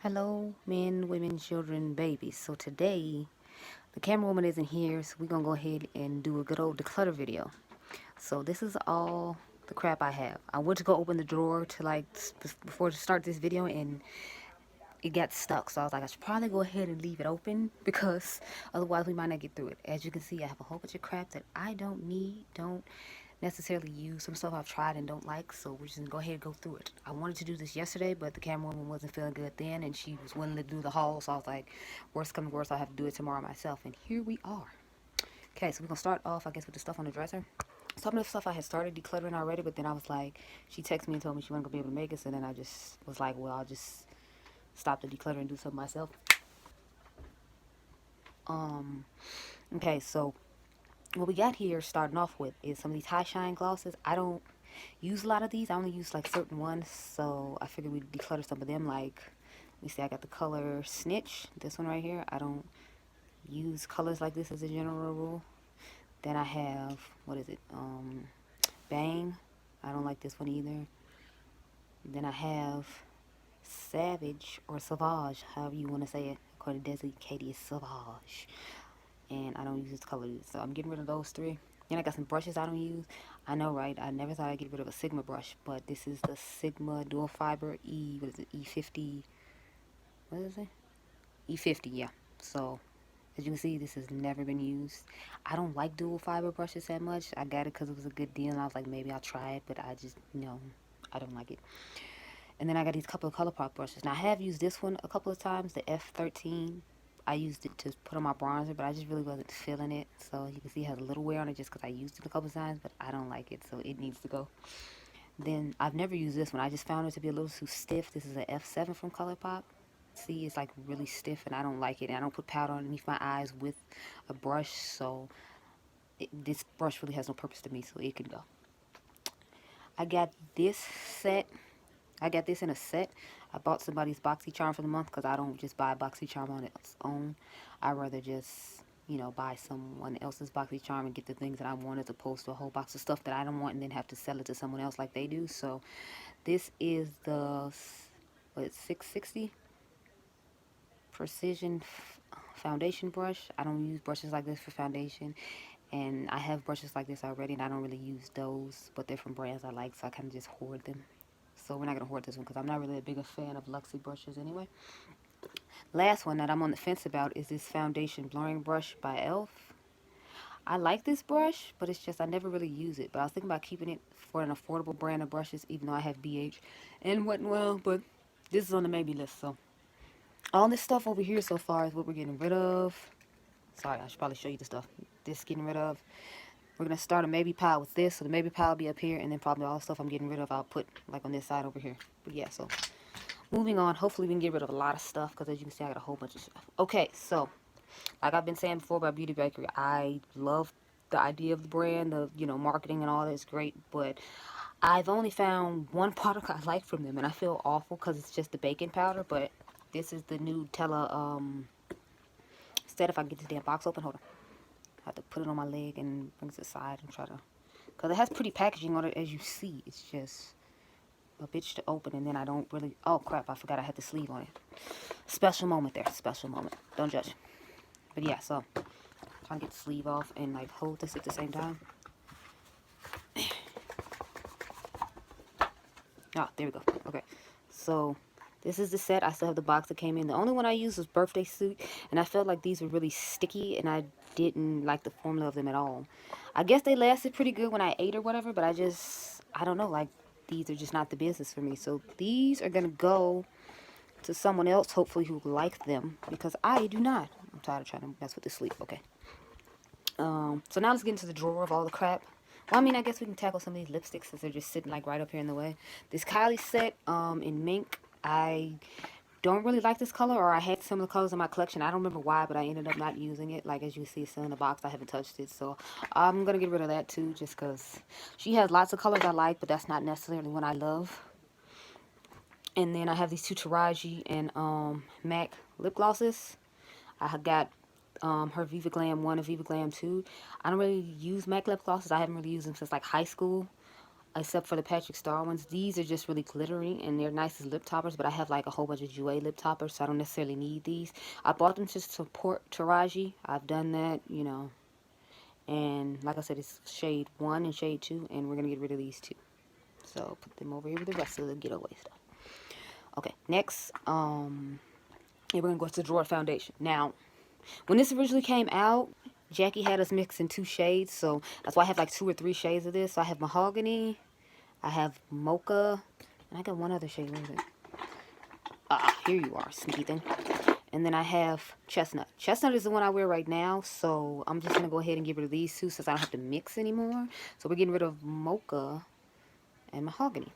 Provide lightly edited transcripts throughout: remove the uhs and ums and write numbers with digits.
Hello, men, women, children, babies. So today, the camera woman isn't here, so we're gonna go ahead and do a good old declutter video. So this is all the crap I have. I went to go open the drawer to before to start this video, and it got stuck. So I was like, I should probably go ahead and leave it open because otherwise we might not get through it. As you can see, I have a whole bunch of crap that I don't need, don't necessarily use. Some stuff I've tried and don't like, so we're just gonna go ahead and go through it. I wanted to do this yesterday, but the camera woman wasn't feeling good then, and she was willing to do the haul, so I was like, worst comes to worst, I'll have to do it tomorrow myself, and here we are. Okay, so we're gonna start off, I guess, with the stuff on the dresser. Some of the stuff I had started decluttering already, but then I was like, she texted me and told me she wasn't gonna be able to make it, so then I just was like, well, I'll just stop the declutter and do something myself. Um, okay, so what we got here starting off with is some of these high shine glosses. I don't use a lot of these. I only use like certain ones, so I figured we'd declutter some of them. Like, let me see, I got the color Snitch, this one right here. I don't use colors like this as a general rule. Then I have, what is it, Bang. I don't like this one either. Then I have Savage or Sauvage, however you want to say it. According to Desi, Katie is Sauvage, and I don't use this color, so I'm getting rid of those three. Then I got some brushes I don't use. I know, right? I never thought I'd get rid of a Sigma brush, but this is the Sigma Dual Fiber what is it, E50, what is it? E50, yeah. So, as you can see, this has never been used. I don't like dual fiber brushes that much. I got it because it was a good deal, and I was like, maybe I'll try it, but I just, no, I don't like it. And then I got these couple of ColourPop brushes. Now, I have used this one a couple of times, the F13. I used it to put on my bronzer, but I just really wasn't feeling it. So you can see it has a little wear on it just because I used it a couple of times, but I don't like it, so it needs to go. Then I've never used this one. I just found it to be a little too stiff. This is an F7 from ColourPop. See, it's like really stiff, and I don't like it. And I don't put powder underneath my eyes with a brush, so this brush really has no purpose to me, so it can go. I got this set. I got this in a set. I bought somebody's BoxyCharm for the month because I don't just buy BoxyCharm on its own. I rather just, buy someone else's BoxyCharm and get the things that I want as opposed to a whole box of stuff that I don't want and then have to sell it to someone else like they do. So this is the, 660 Precision Foundation brush. I don't use brushes like this for foundation. And I have brushes like this already, and I don't really use those, but they're from brands I like, so I kind of just hoard them. So we're not going to hoard this one because I'm not really a big fan of Luxie brushes anyway. Last one that I'm on the fence about is this foundation blurring brush by e.l.f. I like this brush, but it's just I never really use it. But I was thinking about keeping it for an affordable brand of brushes, even though I have BH and well, but this is on the maybe list. So all this stuff over here so far is what we're getting rid of. Sorry, I should probably show you the stuff. This getting rid of. We're going to start a maybe pile with this. So the maybe pile will be up here, and then probably all the stuff I'm getting rid of I'll put like on this side over here. But yeah, so moving on. Hopefully we can get rid of a lot of stuff because as you can see I got a whole bunch of stuff. Okay, so like I've been saying before about Beauty Bakery, I love the idea of the brand, the marketing and all that is great, but I've only found one product I like from them, and I feel awful because it's just the baking powder. But this is the Nutella. Instead, if I can get this damn box open, hold on. I have to put it on my leg and bring it to the side and try to, because it has pretty packaging on it as you see. It's just a bitch to open, and then I don't really, oh crap, I forgot I had the sleeve on it. Special moment there, special moment. Don't judge. But yeah, so trying to get the sleeve off and like hold this at the same time. Ah, there we go. Okay, so this is the set. I still have the box that came in. The only one I used was Birthday Suit, and I felt like these were really sticky, and I didn't like the formula of them at all. I guess they lasted pretty good when I ate or whatever, but I don't know, like, these are just not the business for me. So these are going to go to someone else, hopefully, who like them, because I do not. I'm tired of trying to mess with the sleep. Okay. So now let's get into the drawer of all the crap. Well, I mean, I guess we can tackle some of these lipsticks since they're just sitting like right up here in the way. This Kylie set in mink, I don't really like this color, or I had similar colors in my collection. I don't remember why, but I ended up not using it. Like, as you see, it's still in the box. I haven't touched it, so I'm going to get rid of that too, just because she has lots of colors I like, but that's not necessarily one I love. And then I have these two Taraji and MAC lip glosses. I got her Viva Glam 1 and Viva Glam 2. I don't really use MAC lip glosses. I haven't really used them since like high school. except for the Patrick Star ones. These are just really glittery, and they're nice as lip toppers, but I have like a whole bunch of Jouer lip toppers, so I don't necessarily need these. I bought them to support Taraji. I've done that, you know. And like I said, it's shade 1 and shade 2, and we're going to get rid of these two. So put them over here with the rest of the getaway stuff. Okay, next, we're going to go to Drawer Foundation. Now, when this originally came out, Jackie had us mix in 2 shades, so that's why I have like 2 or 3 shades of this. So I have mahogany, I have mocha, and I got one other shade. Where is it? Ah, here you are, sneaky thing. And then I have chestnut. Chestnut is the one I wear right now, so I'm just going to go ahead and get rid of these two since I don't have to mix anymore. So we're getting rid of mocha and mahogany.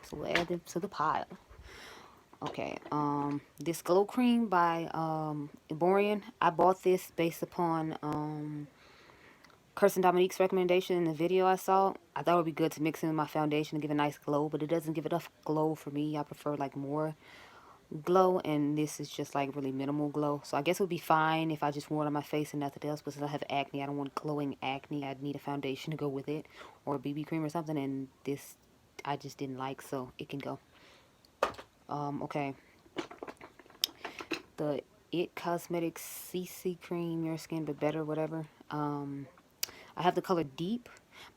So we'll add them to the pile. Okay, this glow cream by Eborian. I bought this based upon Kirsten Dominique's recommendation in the video I saw. I thought it would be good to mix in with my foundation to give a nice glow, but it doesn't give enough glow for me. I prefer like more glow, and this is just like really minimal glow. So I guess it would be fine if I just wore it on my face and nothing else, but since I have acne, I don't want glowing acne. I'd need a foundation to go with it, or a BB cream or something, and this I just didn't like, so it can go. Okay, the It Cosmetics CC cream, Your Skin But Better, whatever. I have the color Deep,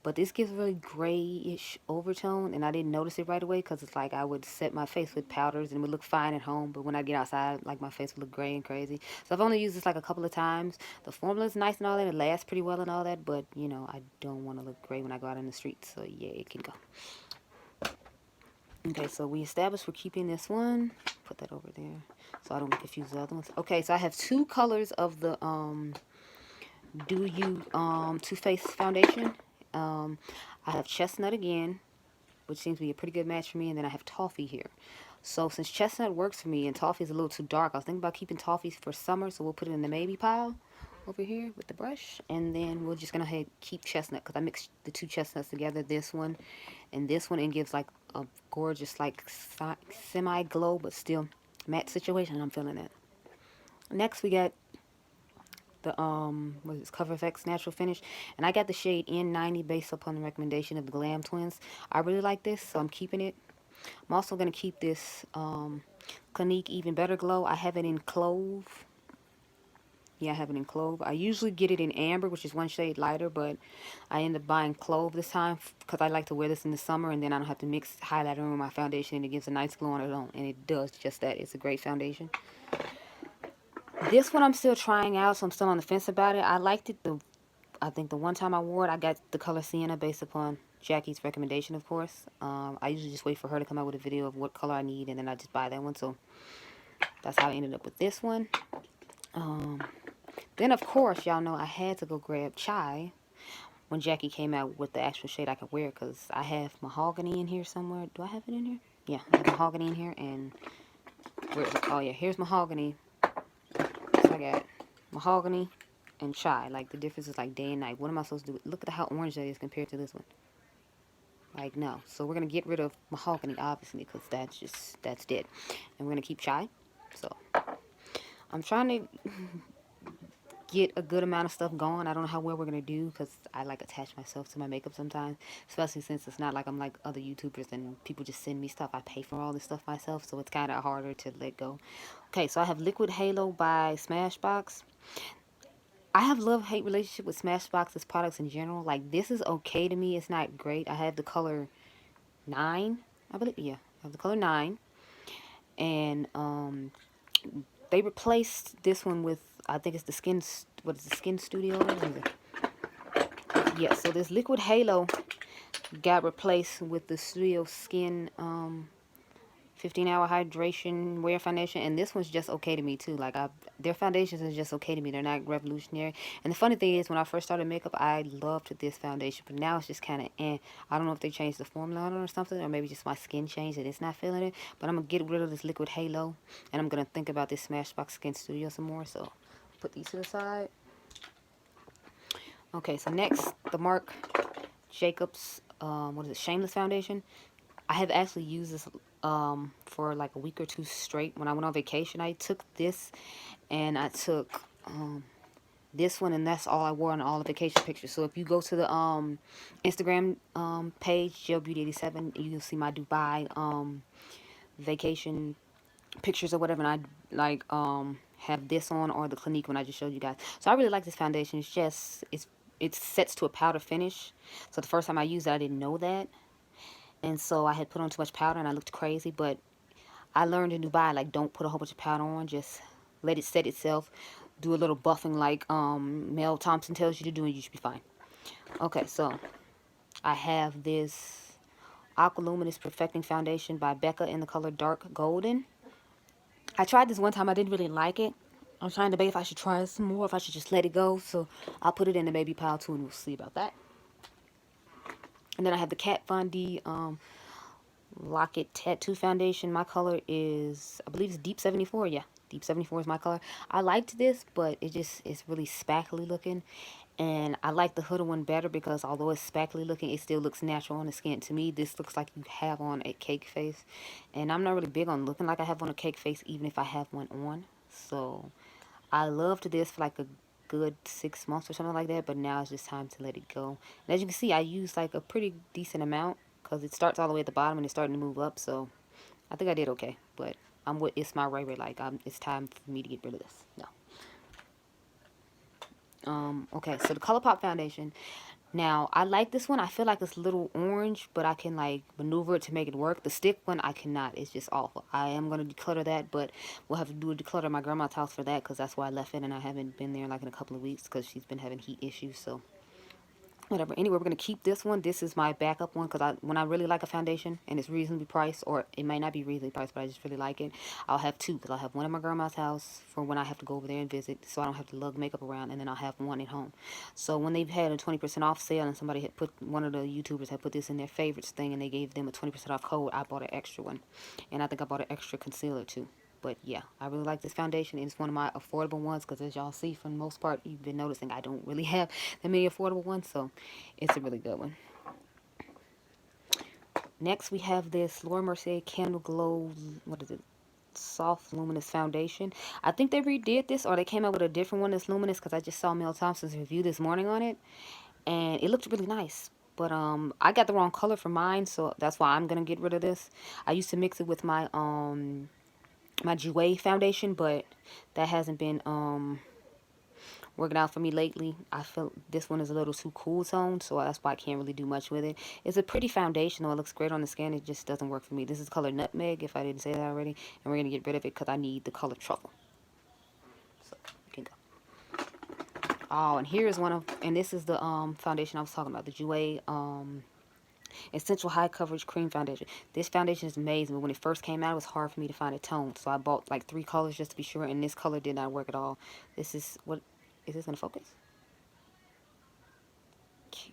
but this gives a really grayish overtone, and I didn't notice it right away because it's like I would set my face with powders and it would look fine at home, but when I get outside, like my face would look gray and crazy. So I've only used this like a couple of times. The formula is nice and all that, it lasts pretty well and all that, but you know, I don't want to look gray when I go out in the street, so yeah, it can go. Okay, so we established we're keeping this one. Put that over there so I don't confuse the other ones. Okay, so I have 2 colors of the Do You Too Faced foundation. I have chestnut again, which seems to be a pretty good match for me, and then I have toffee here. So since chestnut works for me and toffee is a little too dark, I was thinking about keeping toffee for summer, so we'll put it in the maybe pile over here with the brush, and then we're just gonna keep chestnut because I mixed the 2 chestnuts together, this one and this one, and gives like a gorgeous like semi glow but still matte situation, and I'm feeling that. Next we got the what is this, Cover FX Natural Finish, and I got the shade N90 based upon the recommendation of the Glam Twins. I really like this, so I'm keeping it. I'm also going to keep this Clinique Even Better Glow. I have it in Clove. Yeah, I have it in Clove. I usually get it in Amber, which is 1 shade lighter, but I end up buying Clove this time because I like to wear this in the summer, and then I don't have to mix highlighter with my foundation, and it gives a nice glow on its own, and it does just that. It's a great foundation. This one I'm still trying out, so I'm still on the fence about it. I liked it. I think the one time I wore it, I got the color Sienna based upon Jackie's recommendation, of course. I usually just wait for her to come out with a video of what color I need, and then I just buy that one. So that's how I ended up with this one. Then, of course, y'all know I had to go grab Chai when Jackie came out with the actual shade I could wear, because I have mahogany in here somewhere. Do I have it in here? Yeah, I have mahogany in here, and where is it? Oh, yeah, here's mahogany. So I got mahogany and Chai. Like, the difference is like day and night. What am I supposed to do? Look at how orange that is compared to this one. Like, no. So we're going to get rid of mahogany, obviously, because that's dead. And we're going to keep Chai. So I'm trying to get a good amount of stuff going. I don't know how well we're going to do, because I like attach myself to my makeup sometimes, especially since it's not like I'm like other YouTubers and people just send me stuff. I pay for all this stuff myself, so it's kind of harder to let go. Okay, so I have Liquid Halo by Smashbox. I have love-hate relationship with Smashbox's products in general. Like, this is okay to me. It's not great. I have the color 9, I believe. Yeah, I have the color 9. And they replaced this one with, I think it's the Skin, what is the Skin Studio? Yeah, so this Liquid Halo got replaced with the Studio Skin 15-hour hydration wear foundation, and this one's just okay to me too. Like, their foundations are just okay to me. They're not revolutionary. And the funny thing is, when I first started makeup, I loved this foundation, but now it's just kind of I don't know if they changed the formula on it or something, or maybe just my skin changed and it's not feeling it. But I'm gonna get rid of this Liquid Halo, and I'm gonna think about this Smashbox Skin Studio some more. So put these to the side. Okay, so next, the Marc Jacobs what is it, Shameless foundation. I have actually used this for like a week or 2 straight. When I went on vacation, I took this, and I took this one, and that's all I wore on all the vacation pictures. So if you go to the Instagram page, Jill Beauty 87, you'll see my Dubai vacation pictures or whatever, and I like have this on, or the Clinique one I just showed you guys. So I really like this foundation. It's just it sets to a powder finish. So the first time I used it, I didn't know that, and so I had put on too much powder and I looked crazy. But I learned in Dubai, like, don't put a whole bunch of powder on, just let it set itself. Do a little buffing like Mel Thompson tells you to do, and you should be fine. Okay, so I have this Aqua Luminous Perfecting Foundation by Becca in the color Dark Golden. I tried this one time. I didn't really like it. I'm trying to debate if I should try it some more, if I should just let it go. So I'll put it in the baby pile too, and we'll see about that. And then I have the Kat Von D Locket Tattoo Foundation. My color is, I believe it's Deep 74. Yeah, Deep 74 is my color. I liked this, but it's really spackly looking. And I like the hooded one better because although it's spackly looking, it still looks natural on the skin. To me, this looks like you have on a cake face. And I'm not really big on looking like I have on a cake face, even if I have one on. So I loved this for like a good 6 months or something like that. But now it's just time to let it go. And as you can see, I used like a pretty decent amount because it starts all the way at the bottom and it's starting to move up. So I think I did okay. But I'm with It's My Ray Ray. Like, it's time for me to get rid of this. No. Okay, so the ColourPop foundation. Now, I like this one. I feel like it's a little orange, but I can, like, maneuver it to make it work. The stick one, I cannot. It's just awful. I am going to declutter that, but we'll have to do a declutter at my grandma's house for that because that's why I left it, and I haven't been there, like, in a couple of weeks because she's been having heat issues, so whatever. Anyway, we're going to keep this one. This is my backup one because when I really like a foundation and it's reasonably priced, or it might not be reasonably priced, but I just really like it, I'll have two because I'll have one at my grandma's house for when I have to go over there and visit, so I don't have to lug makeup around, and then I'll have one at home. So when they've had a 20% off sale and somebody had put, one of the YouTubers had put this in their favorites thing and they gave them a 20% off code, I bought an extra one. And I think I bought an extra concealer too. But yeah, I really like this foundation. It's one of my affordable ones because as y'all see, for the most part, you've been noticing I don't really have that many affordable ones. So it's a really good one. Next, we have this Laura Mercier Candle Glow, what is it? Soft Luminous Foundation. I think they redid this or they came out with a different one that's luminous because I just saw Mel Thompson's review this morning on it. And it looked really nice. But I got the wrong color for mine, so that's why I'm going to get rid of this. I used to mix it with my my Jouer foundation, but that hasn't been working out for me lately. I feel this one is a little too cool toned, so that's why I can't really do much with it. It's a pretty foundation, though. It looks great on the skin. It just doesn't work for me. This is color Nutmeg, if I didn't say that already. And we're going to get rid of it because I need the color Truffle. So, you can go. Oh, and here is one of, and this is the foundation I was talking about, the Jouer Essential High Coverage Cream Foundation. This foundation is amazing, but when it first came out, it was hard for me to find a tone. So I bought like 3 colors just to be sure, and this color did not work at all. This is, what, is this going to focus?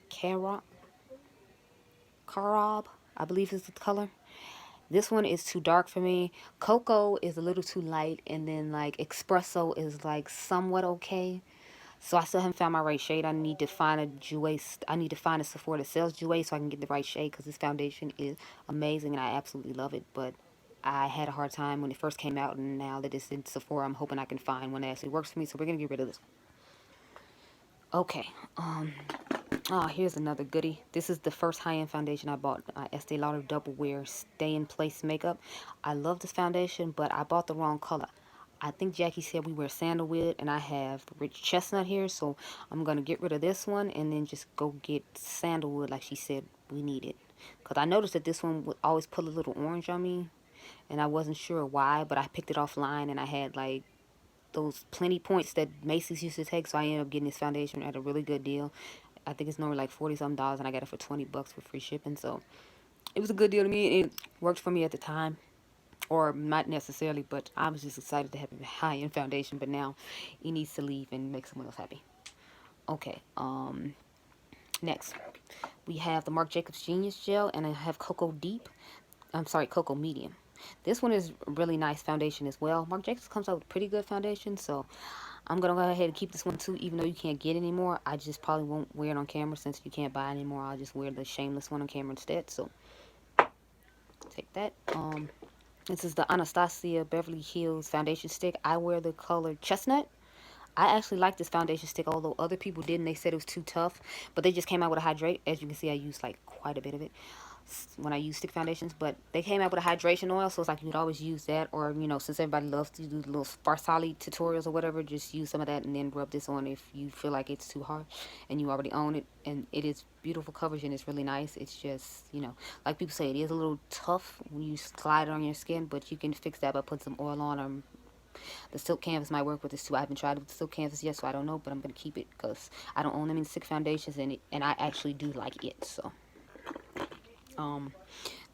Carob, I believe is the color. This one is too dark for me. Cocoa is a little too light, and then like Espresso is like somewhat okay. So I still haven't found my right shade. I need to find a Jouer. I need to find a Sephora that sells Jouer so I can get the right shade because this foundation is amazing and I absolutely love it. But I had a hard time when it first came out, and now that it's in Sephora, I'm hoping I can find one that actually works for me. So we're gonna get rid of this. Okay. Oh, here's another goodie. This is the first high-end foundation I bought. Estee Lauder Double Wear Stay in Place Makeup. I love this foundation, but I bought the wrong color. I think Jackie said we wear sandalwood, and I have rich chestnut here, so I'm going to get rid of this one and then just go get sandalwood like she said we needed. Because I noticed that this one would always put a little orange on me, and I wasn't sure why, but I picked it offline, and I had like those plenty points that Macy's used to take, so I ended up getting this foundation at a really good deal. I think it's normally like $40-something, and I got it for $20 with free shipping, so it was a good deal to me. It worked for me at the time. Or not necessarily, but I was just excited to have a high-end foundation, but now it needs to leave and make someone else happy. Okay, next we have the Marc Jacobs Genius Gel, and I have Cocoa Deep. I'm sorry, Cocoa Medium. This one is a really nice foundation as well. Marc Jacobs comes out with pretty good foundation, so I'm going to go ahead and keep this one too, even though you can't get it anymore. I just probably won't wear it on camera since you can't buy it anymore. I'll just wear the Shameless one on camera instead, so take that. This is the Anastasia Beverly Hills Foundation Stick. I wear the color Chestnut. I actually like this foundation stick, although other people didn't. They said it was too tough, but they just came out with a hydrate. As you can see, I used like quite a bit of it when I use stick foundations, but they came out with a hydration oil, so it's like you could always use that, or since everybody loves to do little Farsali tutorials or whatever, just use some of that and then rub this on if you feel like it's too hard and you already own it. And it is beautiful coverage and it's really nice. It's just, like people say, it is a little tough when you slide it on your skin, but you can fix that by putting some oil on, or the silk canvas might work with this too. I haven't tried it with the silk canvas yet, so I don't know, but I'm going to keep it because I don't own them in stick foundations, and I actually do like it. So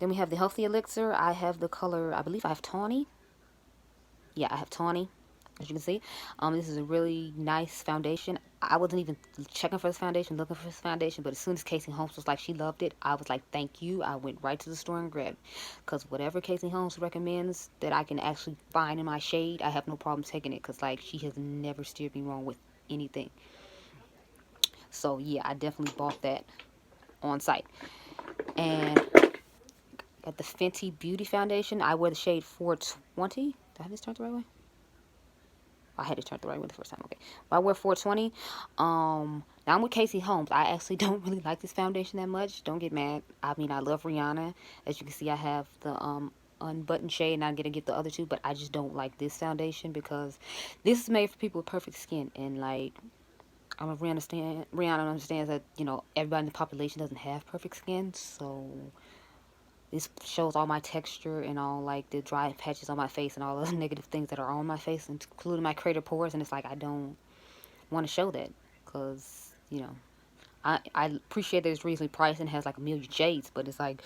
then we have the Healthy Elixir. I have the color, I believe I have Tawny. Yeah, I have Tawny, as you can see. This is a really nice foundation. I wasn't even checking for this foundation, looking for this foundation, but as soon as Casey Holmes was like, she loved it, I was like, thank you. I went right to the store and grabbed it. Because whatever Casey Holmes recommends that I can actually find in my shade, I have no problem taking it, because like, she has never steered me wrong with anything. So yeah, I definitely bought that on site. And got the Fenty Beauty Foundation. I wear the shade 420. Did I have this turned the right way? I had it turned the right way the first time. Okay. But I wear 420. Now I'm with Casey Holmes. I actually don't really like this foundation that much. Don't get mad. I mean, I love Rihanna. As you can see, I have the unbuttoned shade, and I'm gonna get the other two, but I just don't like this foundation because this is made for people with perfect skin, and like, Rihanna understands that, everybody in the population doesn't have perfect skin, so this shows all my texture and all like the dry patches on my face and all those negative things that are on my face, including my crater pores. And it's like, I don't want to show that because, I appreciate that it's reasonably priced and has like a million shades, but it's like,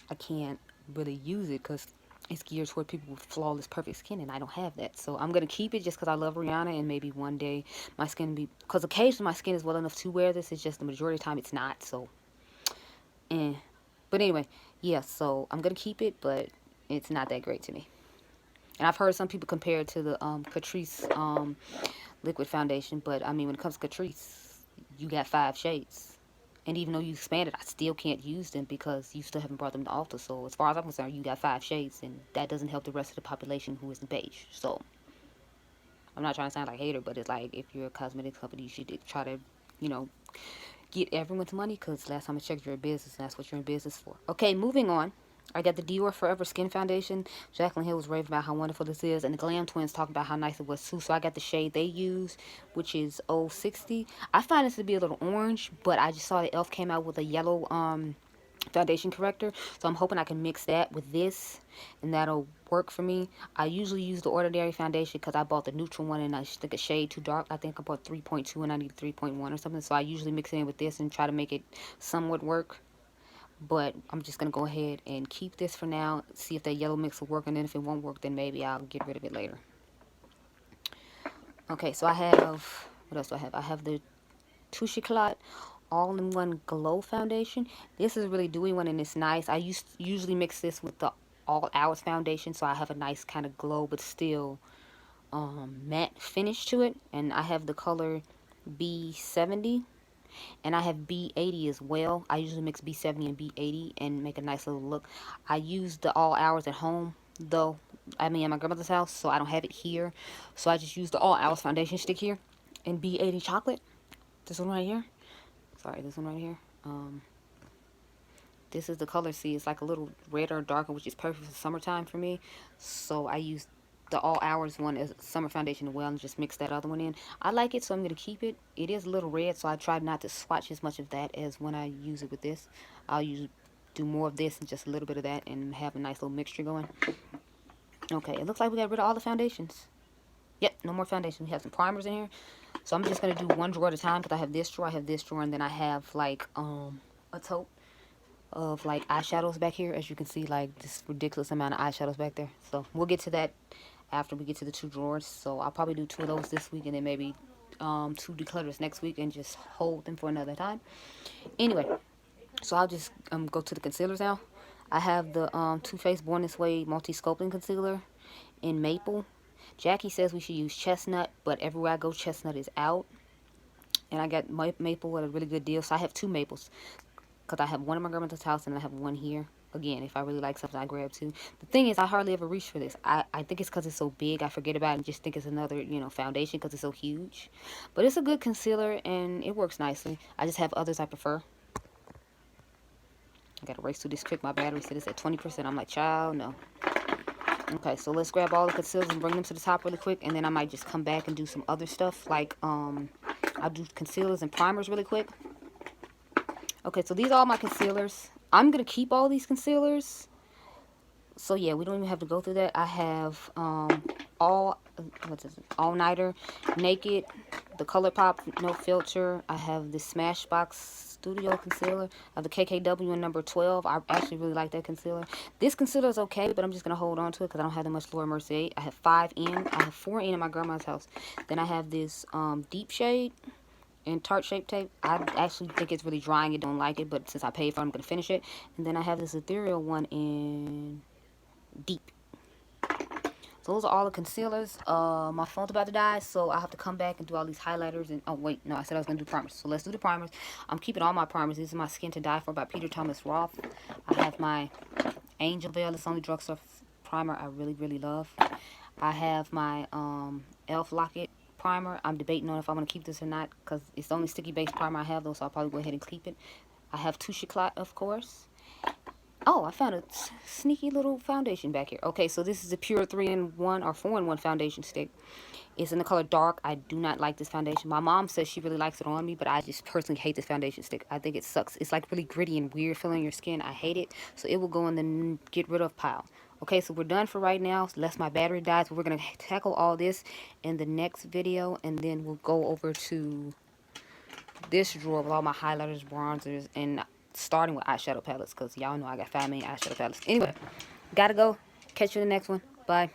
I can't really use it because it's geared toward people with flawless perfect skin, and I don't have that. So I'm going to keep it just because I love Rihanna, and maybe one day my skin be, because occasionally my skin is well enough to wear this, it's just the majority of the time it's not. So but anyway, yeah, so I'm going to keep it, but it's not that great to me. And I've heard some people compare it to the Catrice liquid foundation, but I mean, when it comes to Catrice, you got 5 shades. And even though you expanded, I still can't use them because you still haven't brought them to Ulta. So as far as I'm concerned, you got 5 shades, and that doesn't help the rest of the population who isn't beige. So I'm not trying to sound like a hater, but it's like, if you're a cosmetics company, you should try to, get everyone's money, because last time I checked, you're a business, and that's what you're in business for. Okay, moving on. I got the Dior Forever Skin Foundation. Jaclyn Hill was raving about how wonderful this is, and the Glam Twins talked about how nice it was too. So I got the shade they use, which is 060. I find this to be a little orange, but I just saw that e.l.f. came out with a yellow foundation corrector, so I'm hoping I can mix that with this, and that'll work for me. I usually use the Ordinary foundation because I bought the neutral one and I think a shade too dark. I think I bought 3.2 and I need 3.1 or something, so I usually mix it in with this and try to make it somewhat work. But I'm just going to go ahead and keep this for now, see if that yellow mix will work, and then if it won't work, then maybe I'll get rid of it later. Okay, so I have, what else do I have? I have the Touche Eclat all-in-one glow foundation. This is a really dewy one, and it's nice. I usually mix this with the All Hours foundation, so I have a nice kind of glow, but still matte finish to it. And I have the color B70, and I have B80 as well. I usually mix B70 and B80 and make a nice little look. I use the All Hours at home, though. I mean, at my grandmother's house, so I don't have it here. So I just use the All Hours foundation stick here in B80 chocolate. This one right here. Sorry, this one right here. This is the color C. It's like a little redder or darker, which is perfect for summertime for me. So I use the All Hours one as summer foundation as well, and just mix that other one in. I like it, so I'm going to keep it. It is a little red, so I try not to swatch as much of that as when I use it with this. I'll usually do more of this and just a little bit of that and have a nice little mixture going. Okay, it looks like we got rid of all the foundations. Yep, no more foundation. We have some primers in here. So I'm just going to do one drawer at a time, because I have this drawer, and then I have like a tote of like eyeshadows back here. As you can see, like this ridiculous amount of eyeshadows back there. So we'll get to that after we get to the 2 drawers. So I'll probably do 2 of those this week, and then maybe 2 declutters next week, and just hold them for another time. Anyway, so I'll just go to the concealers now. I have the Too Faced Born This Way Multi-Sculpting Concealer in Maple. Jackie says we should use Chestnut, but everywhere I go, Chestnut is out. And I got Maple at a really good deal. So I have 2 Maples, because I have one at my grandmother's house and I have one here. again, if I really like something, I grab two. The thing is, I hardly ever reach for this. I think it's because it's so big, I forget about it and just think it's another, you know, foundation because it's so huge. But it's a good concealer and it works nicely. I just have others I prefer. I gotta race through this quick. My battery said it's at 20%. I'm like, child, no. Okay, so let's grab all the concealers and bring them to the top really quick, and then I might just come back and do some other stuff, like, I'll do concealers and primers really quick. Okay, so these are all my concealers. I'm gonna keep all these concealers. So yeah, we don't even have to go through that. I have all nighter, naked, the ColourPop no filter. I have the Smashbox Studio concealer. I have the KKW in number 12. I actually really like that concealer. This concealer is okay, but I'm just gonna hold on to it because I don't have that much Laura Mercier. I have 5 in. I have 4 in my grandma's house. Then I have this deep shade and Tarte Shape Tape. I actually think it's really drying. I don't like it, but since I paid for it, I'm gonna finish it. And then I have this ethereal one in deep. So those are all the concealers. My phone's about to die, so I have to come back and do all these highlighters. And oh wait, no, I said I was gonna do primers. So let's do the primers. I'm keeping all my primers. These are my Skin to Die For by Peter Thomas Roth. I have my Angel Veil. It's only drugstore primer I really love. I have my Elf Locket primer. I'm debating on if I'm gonna keep this or not because it's the only sticky base primer I have though, so I'll probably go ahead and keep it. I have Touche Éclat, of course. Oh, I found a sneaky little foundation back here. Okay, so this is a pure 3-in-1 or 4-in-1 foundation stick. It's in the color dark. I do not like this foundation. My mom says she really likes it on me, but I just personally hate this foundation stick. I think it sucks. It's like really gritty and weird feeling your skin. I hate it. So it will go in the get rid of pile. Okay, so we're done for right now, unless my battery dies. But we're going to tackle all this in the next video, and then we'll go over to this drawer with all my highlighters, bronzers, and starting with eyeshadow palettes, because y'all know I got 5 main eyeshadow palettes. Anyway, gotta go. Catch you in the next one. Bye.